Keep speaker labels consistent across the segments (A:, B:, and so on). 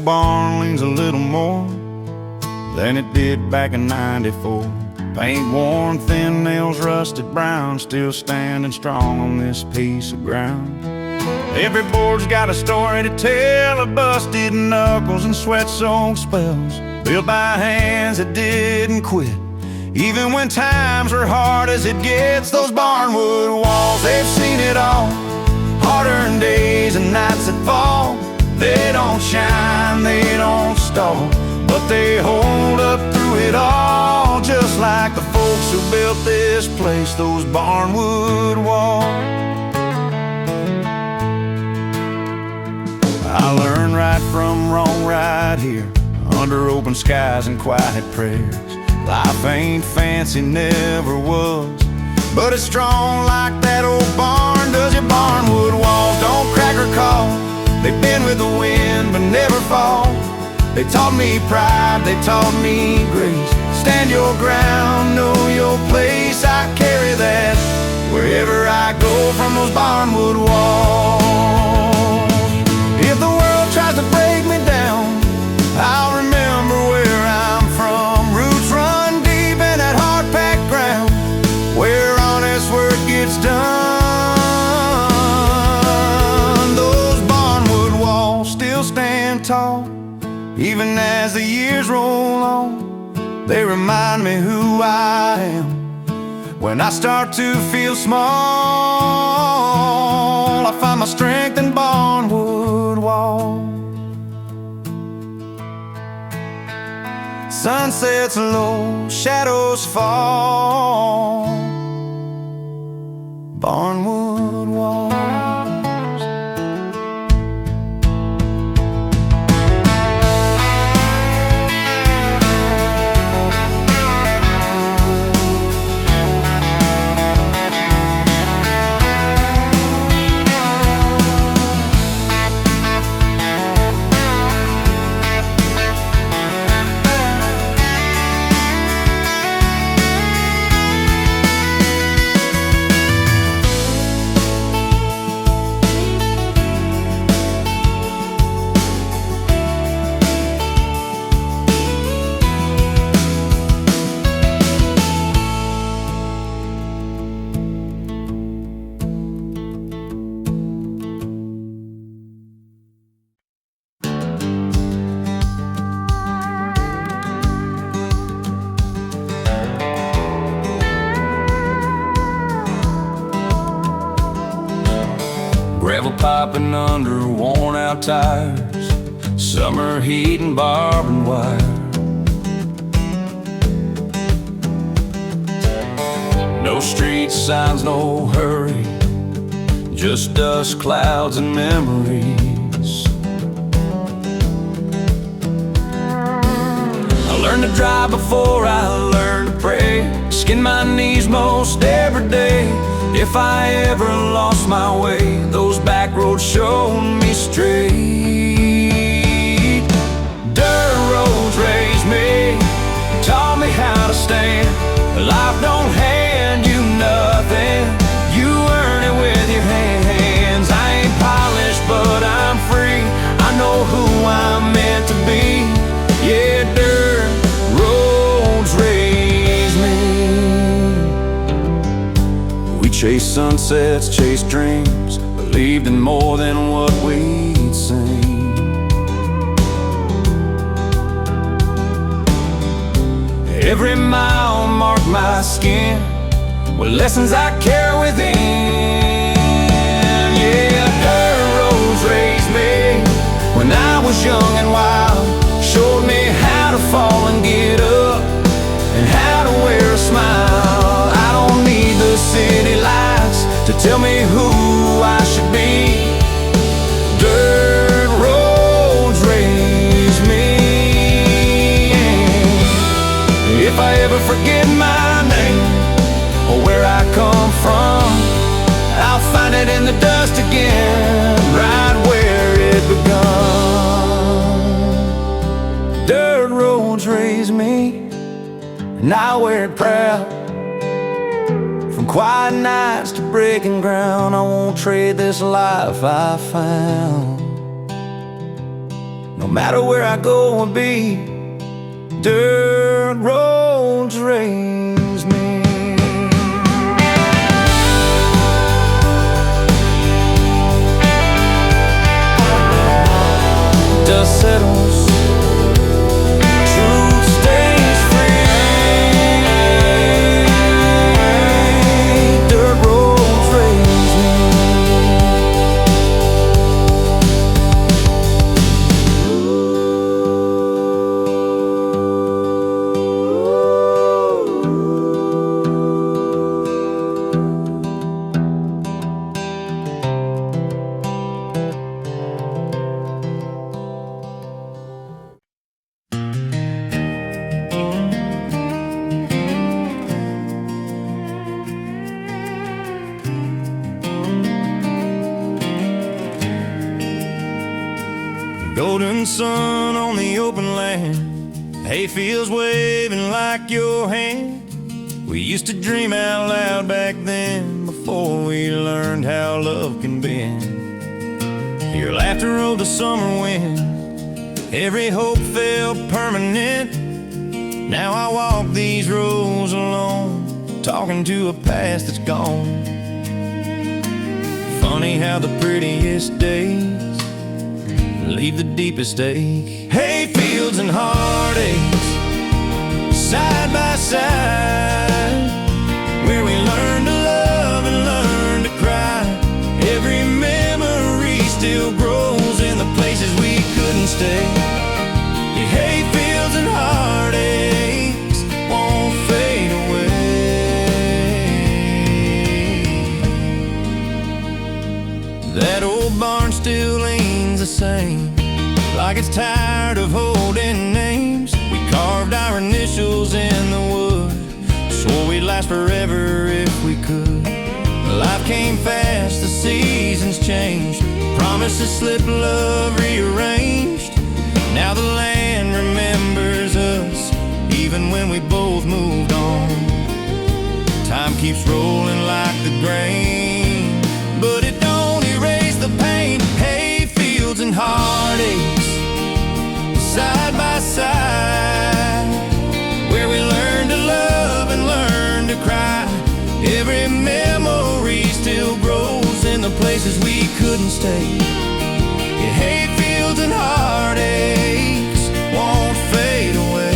A: old barn leans a little more than it did back in '94. Paint worn, thin nails rusted brown, still standing strong on this piece of ground. Every board's got a story to tell of busted knuckles and sweat-soaked spells, built by hands that didn't quit, even when times were hard as it gets. Those barnwood walls, they've seen it all, hard-earned days and nights that fall. They don't shine, they don't stall, but they hold up through it all, just like the folks who built this place, those barnwood walls. I learned right from wrong right here, under open skies and quiet prayers. Life ain't fancy, never was, but it's strong like that old barn does. Your barnwood walls don't crack or call, they bend with the wind but never fall. They taught me pride, they taught me grace. Stand your ground, know your place. I carry that wherever I go from those barnwood walls. If the world tries to break me down, I'll remember where I'm from. Roots run deep in that hard-packed ground, where honest work gets done. Those barnwood walls still stand tall, even as the years roll on. They remind me who I am when I start to feel small. I find my strength in barnwood walls. Sunsets low, shadows fall, barnwood walls. Gravel piping under worn-out tires, summer heat and barbed wire. No street signs, no hurry, just dust clouds and memories. I learned to drive before I learned to pray, skin my knees most every day. If I ever lost my way, those back roads showed me straight. Dirt roads raised me, taught me how to stand. Life don't hand you nothing, you earn it with your hands. I ain't polished, but I'm free, I know who I'm meant to be. Yeah, dirt roads raised me. We chased sunsets, chased dreams, believed in more than what we'd seen. Every mile marked my skin with lessons I carry within. Yeah, dirt roads raised me when I was young and wild, showed me how to fall and get up, and how to wear a smile. I don't need the city lights to tell me who I should be. Dirt roads raise me. If I ever forget my name or where I come from, I'll find it in the dust again, right where it begun. Dirt roads raise me, and I wear it proud. From quiet nights to breaking ground, I won't trade this life I found. No matter where I go or be, dirt roads raise me. Dust settles, truth stays free. Dirt roads raise me. Golden sun on the open land, hayfields waving like your hand. We used to dream out loud back then, before we learned how love can bend. Your laughter rode the summer wind, every hope felt permanent. Now I walk these roads alone, talking to a past that's gone. Funny how the prettiest days leave the deepest ache. Hayfields and heartaches, side by side, where we learn to love and learn to cry. Every memory still grows in the places we couldn't stay. Your hayfields and heartaches won't fade away. That old barn still leans the same, like it's tired of holding names. We carved our initials in the wood, swore we'd last forever if we could. Life came fast, the seasons changed, promises slipped, love rearranged. Now the land remembers us, even when we both moved on. Time keeps rolling like the grain, but it don't erase the pain. Hayfields and heartaches, side by side, where we learn to love and learn to cry. Every memory still grows in the places we couldn't stay. Your hayfields and heartaches won't fade away.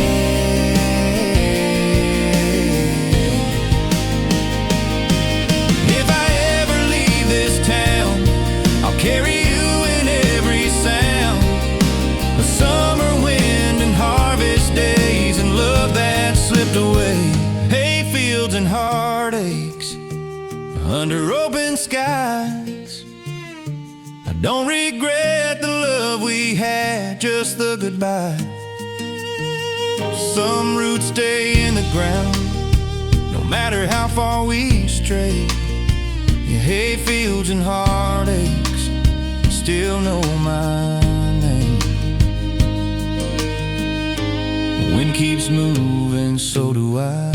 A: If I ever leave this town, I'll carry you in every sound. The summer wind and harvest days and love that slipped away. Hayfields and heartaches under open skies. I don't regret the love we had, just the goodbye. Some roots stay in the ground, no matter how far we stray. Your hayfields and heartaches still know my name. The wind keeps moving, so do I.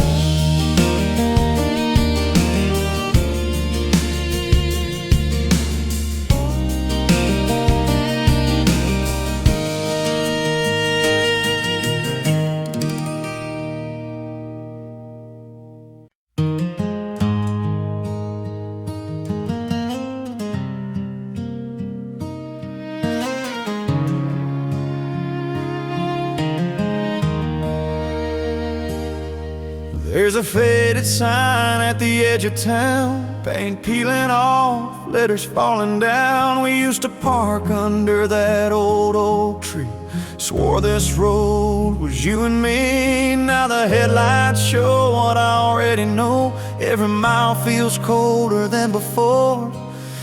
A: There's a faded sign at the edge of town, paint peeling off, letters falling down. We used to park under that old oak tree, swore this road was you and me. Now the headlights show what I already know. Every mile feels colder than before.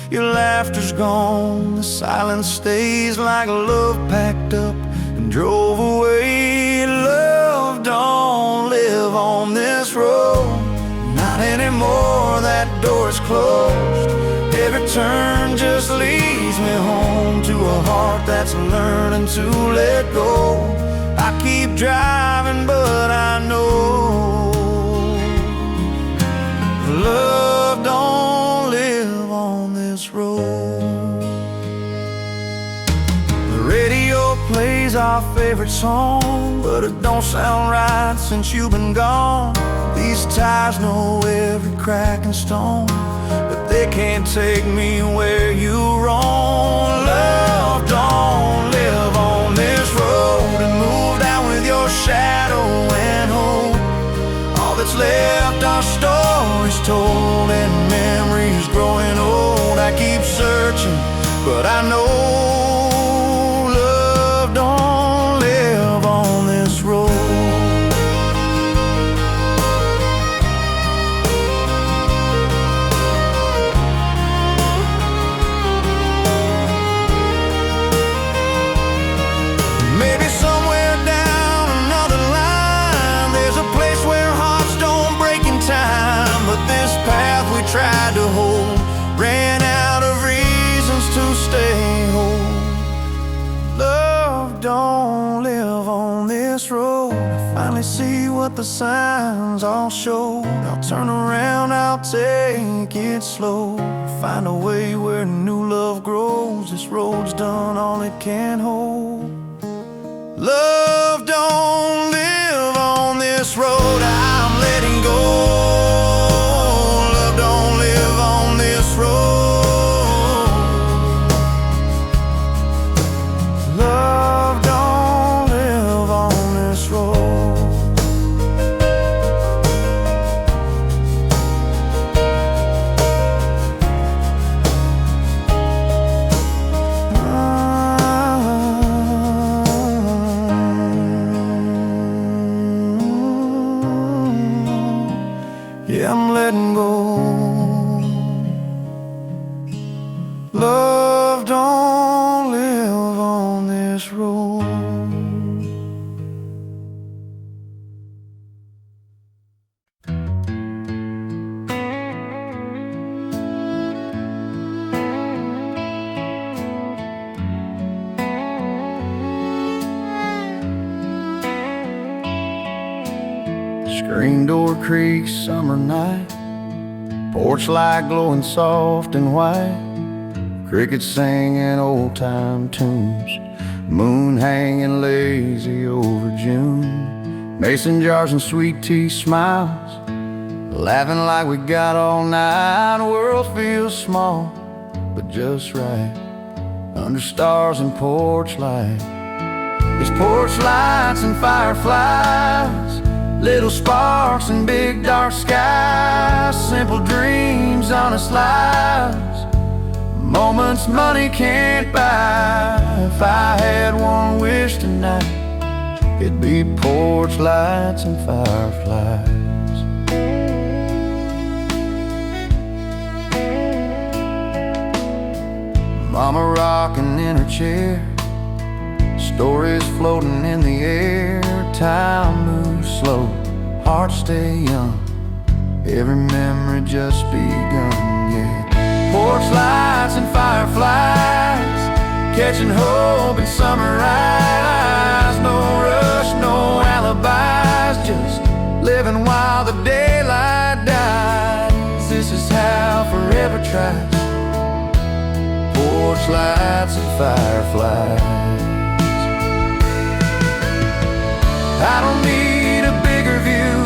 A: Your laughter's gone, the silence stays, like love packed up and drove away. Love don't live on this road, not anymore, that door is closed. Every turn just leads me home to a heart that's learning to let go. I keep driving, but I know love don't live on this road. The radio plays favorite song, but it don't sound right since you've been gone. These tires know every crack and stone, but they can't take me where you roam. Love, don't live on this road and move down with your shadow and hope. All that's left are stories told and memories growing old. I keep searching, but I know love don't live on this road. Maybe somewhere down another line there's a place where hearts don't break in time, but this path we tried to hold ran out of reasons to stay whole. Love don't live on this road. I finally see what the signs all showed. I'll turn around, I'll take it slow, find a way where new love grows. This road's done all it can hold. Love don't live on this road, I'm letting go. Love don't live on this road. Love don't live on this road. Yeah, I'm letting go. Love don't live on this road. Screen door creaks, summer night, porch light glowing soft and white, crickets singing old-time tunes, moon hanging lazy over June, mason jars and sweet tea smiles, laughing like we got all night. The world feels small, but just right, under stars and porch light. There's porch lights and fireflies, little sparks and big dark skies, simple dreams, honest lives, moments money can't buy. If I had one wish tonight, it'd be porch lights and fireflies. Mama rocking in her chair, stories floating in the air. Time moves slow, hearts stay young, every memory just begun, yeah. Porch lights and fireflies, catching hope in summer eyes. No rush, no alibis, just living while the daylight dies. This is how forever tries, porch lights and fireflies. I don't need a bigger view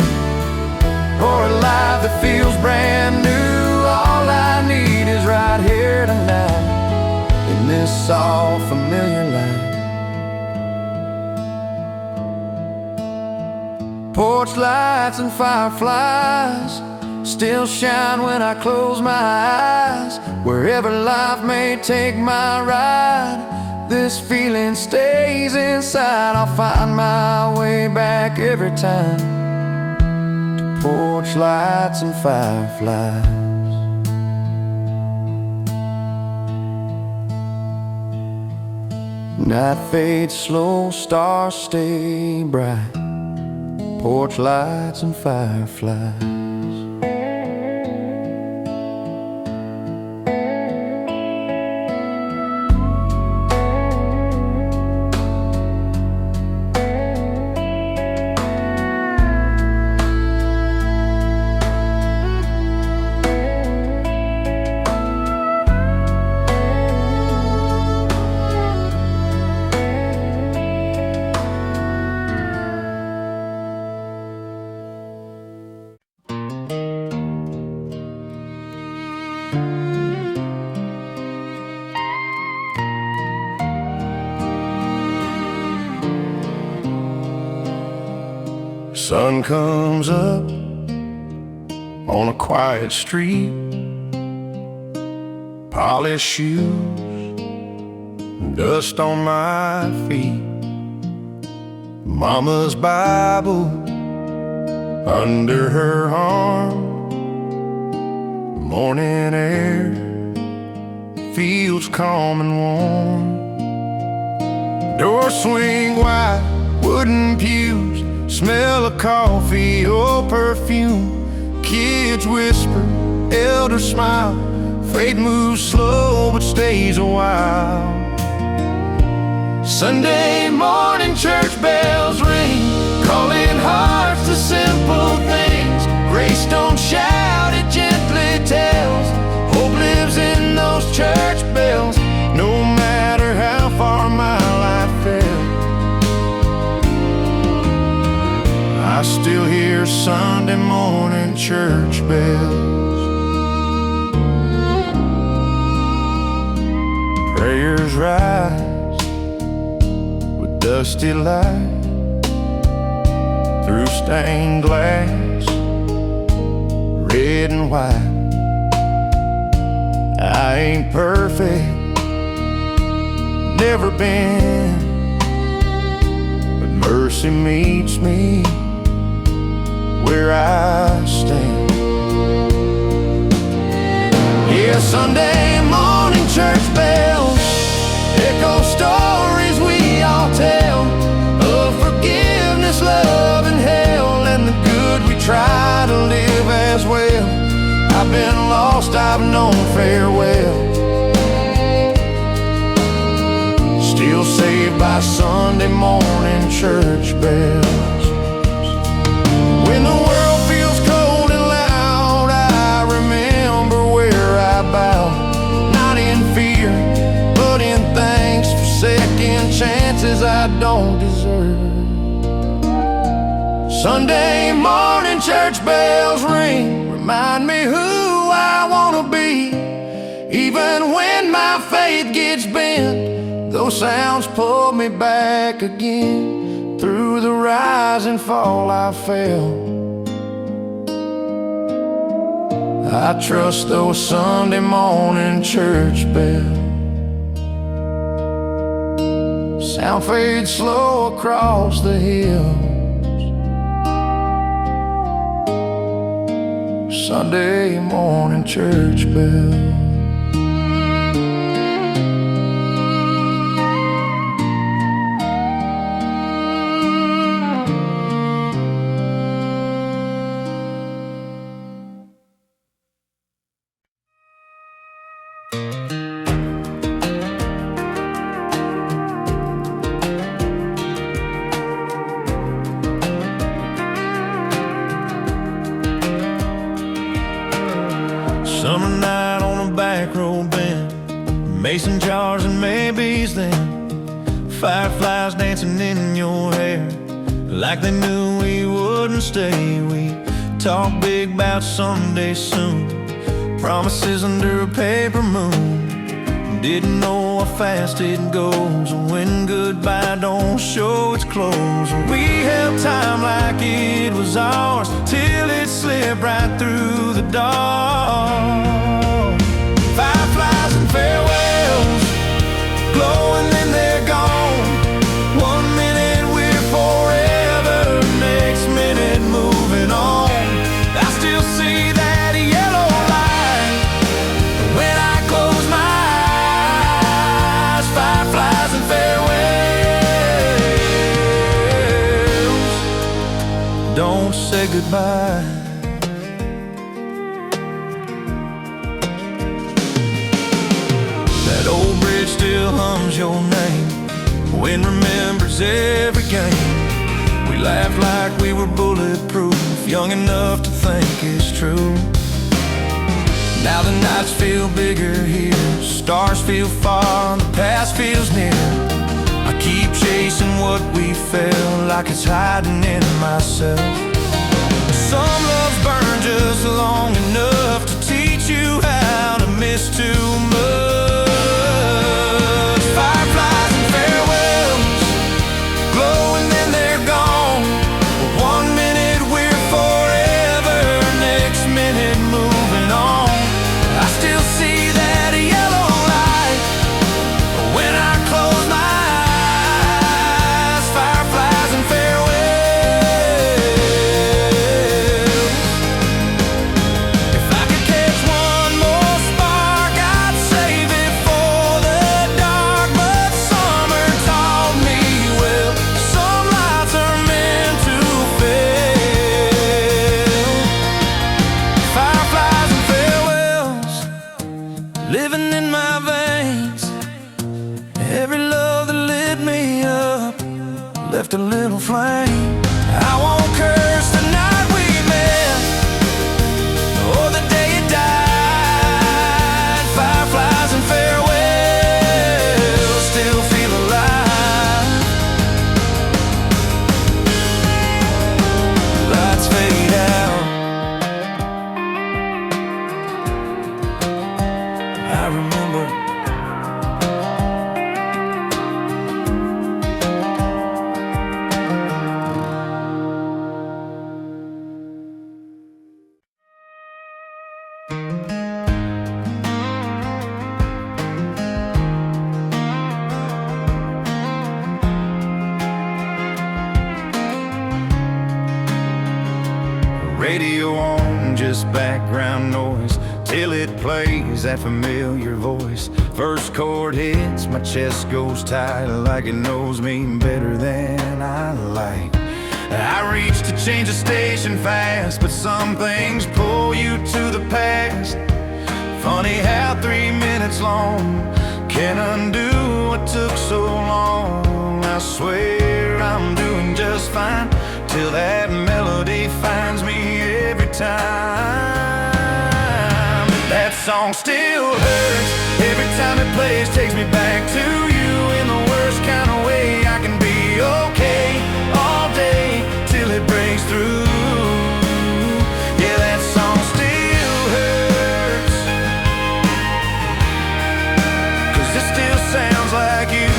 A: or a life that feels brand new. All I need is right here tonight, in this soft familiar light. Porch lights and fireflies still shine when I close my eyes. Wherever life may take my ride, this feeling stays inside. I'll find my way back every time to porch lights and fireflies. Night fades slow, stars stay bright, porch lights and fireflies. Sun comes up on a quiet street, polished shoes, dust on my feet. Mama's Bible under her arm, morning air feels calm and warm. Doors swing wide, wooden pews, smell of coffee or perfume. Kids whisper, elders smile, fate moves slow but stays a while. Sunday morning church bells ring, calling hearts to simple things. Grace don't shout, it gently tells. Hope lives in those church bells, no matter how far my life fell. I still hear Sunday morning church bells. Prayers rise with dusty light through stained glass, red and white. I ain't perfect, never been, but mercy meets me where I stand. Yeah, Sunday morning church bells echo stories we all tell of forgiveness, love, and hell, and the good we try to live as well. I've been lost, I've known farewell, still saved by Sunday morning church bells. When the world feels cold and loud, I remember where I bow, not in fear, but in thanks for second chances I don't deserve. Sunday morning church bells ring, remind me who I wanna be. Even when my faith gets bent, those sounds pull me back again. Through the rise and fall I fell, I trust those Sunday morning church bells. Sound fades slow across the hills. Sunday morning church bells. Summer night on a back road bend, mason jars and maybes then. Fireflies dancing in your hair, like they knew we wouldn't stay. We talked big about someday soon, promises under a paper moon. Didn't know how fast it goes when goodbye don't show its clothes. We held time like it was ours till it slipped right through the dark. Fireflies and farewells, glowing then they're gone. 1 minute we're forever, next minute moving on. I still see that yellow light when I close my eyes. Fireflies and farewells, don't say goodbye. That old bridge still hums your name, wind remembers every game. We laughed like we were bulletproof, young enough to think it's true. Now the nights feel bigger here, stars feel far, the past feels near. I keep chasing what we felt, like it's hiding in myself. Some loves burn just long enough to teach you how to miss too much. Fireflies and farewells, glowing then they're gone. 1 minute Radio on, just background noise, till it plays that familiar voice. First chord hits, my chest goes tight, like it knows me better than I like. I reach to change the station fast, but some things pull you to the past. Funny how 3 minutes long can undo what took so long. I swear I'm doing just fine till that melody finds me every time. That song still hurts every time it plays, takes me back to you in the worst kind of way. I can be okay all day till it breaks through. Yeah, that song still hurts, 'cause it still sounds like you.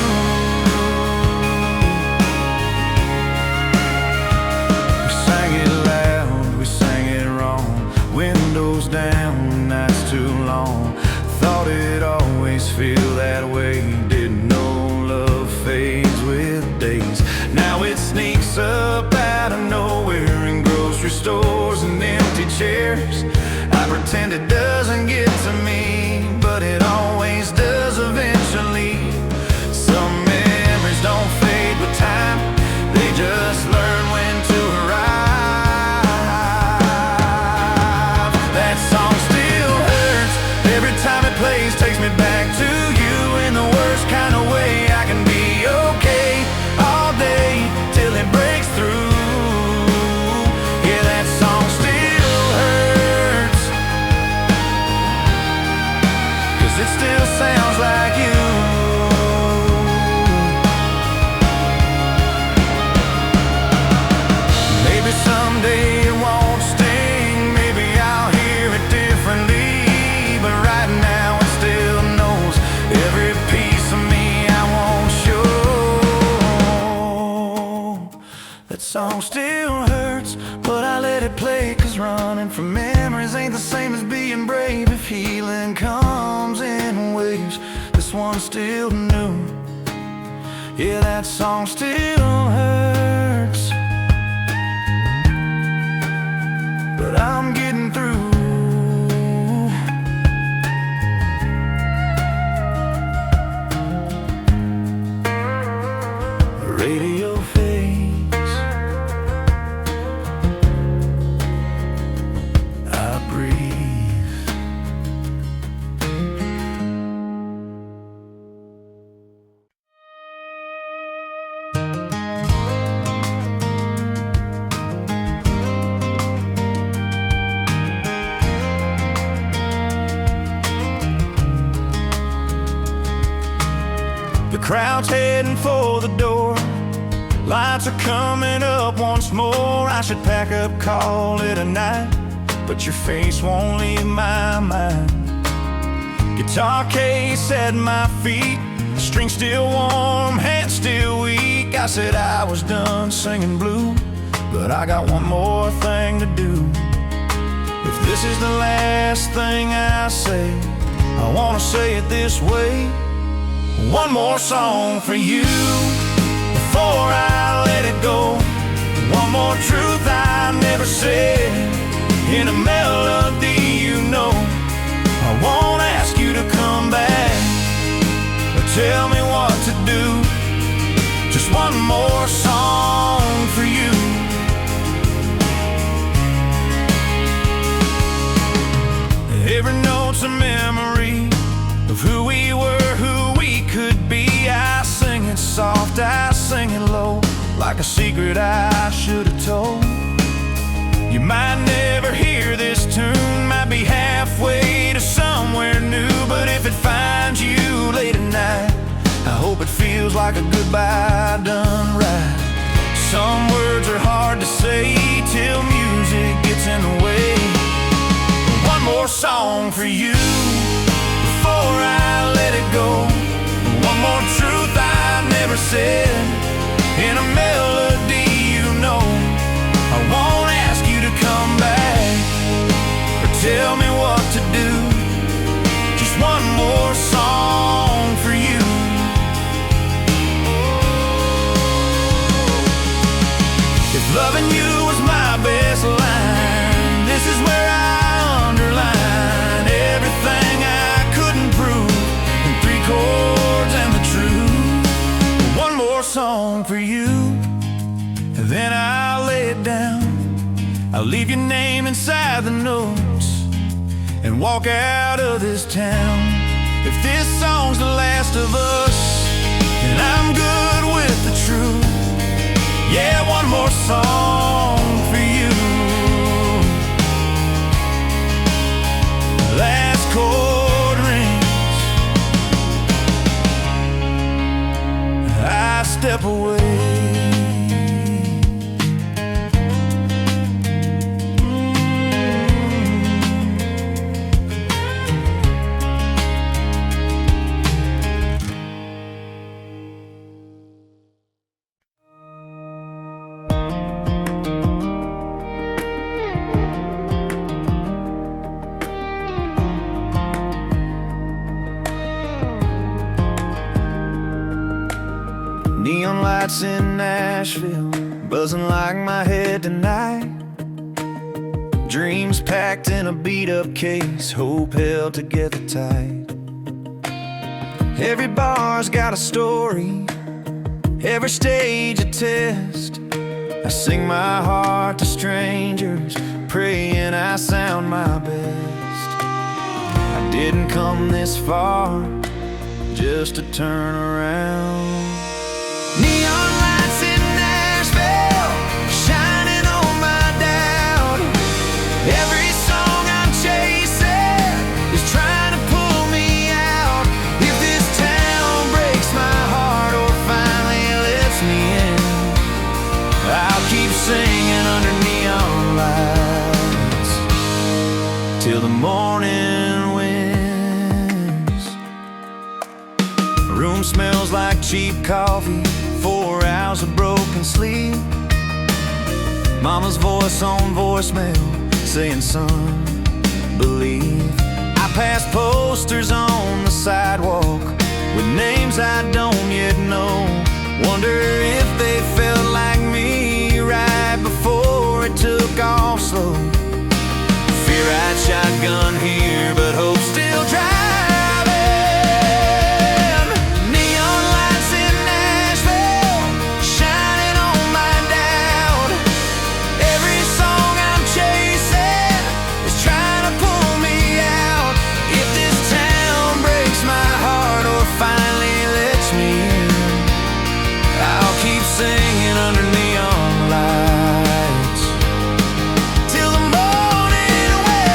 A: We sang it loud, we sang it wrong, windows down, nights too long. Thought it'd always feel that way, didn't know love fades with days. Now it sneaks up out of nowhere in grocery stores and empty chairs. I pretend it doesn't get to me, but it always does eventually. Some memories don't fade with time, they just learn when to arrive. That song still hurts every time it plays, takes me back to you in the worst kind of way. I can be okay all day till it breaks through. Yeah, that song still hurts, 'cause it still sounds like you. Maybe someday it won't sting, maybe I'll hear it differently, but right now it still knows every piece of me I won't show. That song still hurts, but I let it play, 'cause running from memories ain't the same as being brave. If healing comes in waves, this one's still new. Yeah, that song still hurts, but I'm getting through. The radio fades, I breathe. The crowd's heading for the door, lights are coming up once more. I should pack up, call it a night, but your face won't leave my mind. Guitar case at my feet, string still warm, hands still weak. I said I was done singing blue, but I got one more thing to do. If this is the last thing I say, I wanna say it this way. One more song for you before I let it go. One more truth I never said in a melody, you know. I won't ask you to come back or tell me what to do. Just one more song for you. Every note's a memory of who we were, who we could be. I sing it soft, I sing it low, like a secret I should have told. You might never hear this tune, might be halfway to somewhere new, but if it finds you late at night, I hope it feels like a goodbye done right. Some words are hard to say till music gets in the way. One more song for you before I let it go. One more truth I never said in a melody, you know. I won't ask you to come back or tell me what to do. Just one more song for you. If loving song for you, and then I'll lay it down. I'll leave your name inside the notes and walk out of this town. If this song's the last of us, then I'm good with the truth. Yeah, one more song for you. Last chord rings, I step away. Neon lights in Nashville, buzzing like my head tonight. Dreams packed in a beat-up case, hope held together tight. Every bar's got a story, every stage a test. I sing my heart to strangers, praying I sound my best. I didn't come this far just to turn around. Neon lights in Nashville, shining on my doubt. Every song I'm chasing is trying to pull me out. If this town breaks my heart or finally lets me in, I'll keep singing under neon lights till the morning winds. The room smells like cheap coffee, 4 hours of broken sleep. Mama's voice on voicemail saying, son, believe. I pass posters on the sidewalk with names I don't yet know. Wonder if they felt like me right before it took off slow. Fear I'd shotgun here, but hope still driving. Singing under neon lights till the morning wails.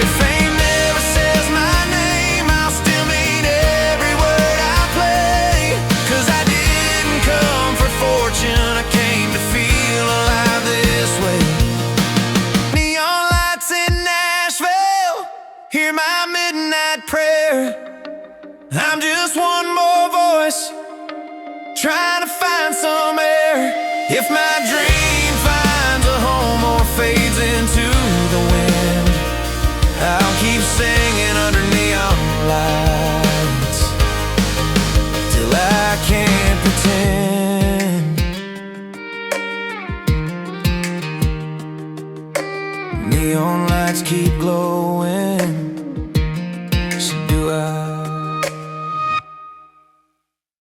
A: If fame never says my name, I'll still mean every word I play. 'Cause I didn't come for fortune, I came to feel alive this way. Neon lights in Nashville, hear my midnight prayer. I'm just one more voice trying to find some air. If my dream